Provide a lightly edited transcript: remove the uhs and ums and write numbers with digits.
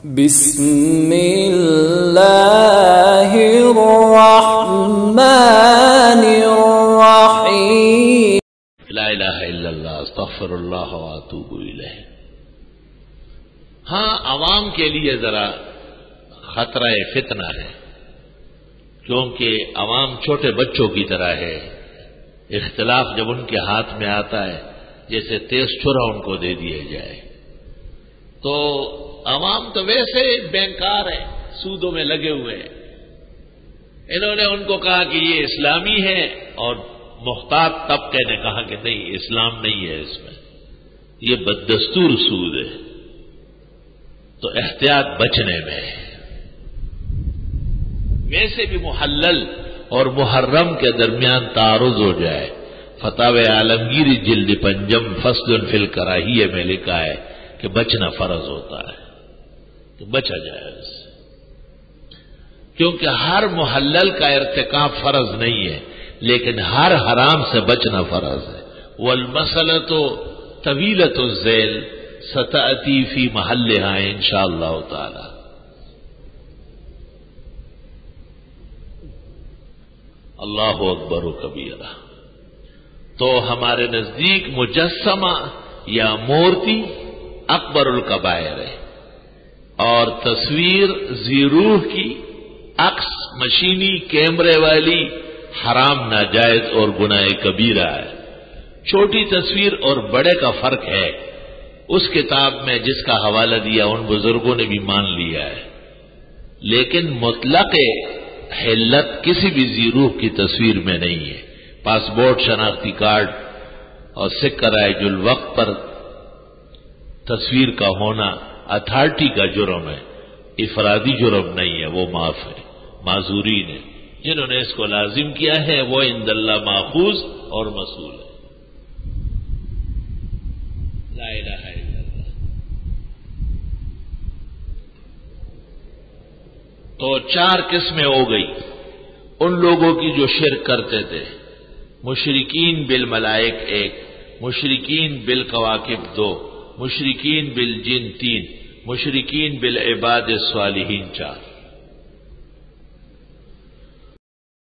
بسم اللہ الرحمن الرحیم لا الہ الا اللہ استغفر اللہ واتوب الیہ۔ ہاں، عوام کے لیے ذرا خطرہ فتنہ ہے، کیونکہ عوام چھوٹے بچوں کی طرح ہے۔ اختلاف جب ان کے ہاتھ میں آتا ہے جیسے تیز چھرا ان کو دے دیا جائے، تو عوام تو ویسے بینکار ہے، سودوں میں لگے ہوئے ہیں۔ انہوں نے ان کو کہا کہ یہ اسلامی ہے، اور محتاط طبقے نے کہا کہ نہیں، اسلام نہیں ہے اس میں، یہ بددستور سود ہے، تو احتیاط بچنے میں ہے۔ ویسے بھی محلل اور محرم کے درمیان تعارض ہو جائے، فتاوی عالمگیری جلد 5 فصل فی الکراہیہ میں لکھا ہے کہ بچنا فرض ہوتا ہے، تو بچا جائے اس سے، کیونکہ ہر محلل کا ارتکاب فرض نہیں ہے، لیکن ہر حرام سے بچنا فرض ہے۔ والمسألۃ طویلۃ الذیل ستأتی فی محلہا انشاءاللہ تعالی۔ اللہ اکبر و کبیرہ۔ تو ہمارے نزدیک مجسمہ یا مورتی اکبر الکبائر ہے، اور تصویر زیروح کی عکس مشینی کیمرے والی حرام، ناجائز اور گناہ کبیرہ ہے۔ چھوٹی تصویر اور بڑے کا فرق ہے، اس کتاب میں جس کا حوالہ دیا ان بزرگوں نے بھی مان لیا ہے، لیکن مطلق حلت کسی بھی زیروح کی تصویر میں نہیں ہے۔ پاسپورٹ، شناختی کارڈ اور سکہ رائج الوقت پر تصویر کا ہونا اتھارٹی کا جرم ہے، افرادی جرم نہیں ہے، وہ معاف ہے۔ معذورین ہے جنہوں نے اس کو لازم کیا ہے، وہ عند اللہ ماخوذ اور مسئول ہے۔ لا الہ الا اللہ۔ تو 4 قسمیں ہو گئی ان لوگوں کی جو شرک کرتے تھے۔ مشرکین بالملائک 1، مشرکین بالکواکب 2، مشرکین بالجن 3، مشرکین بالعباد الصالحین 4۔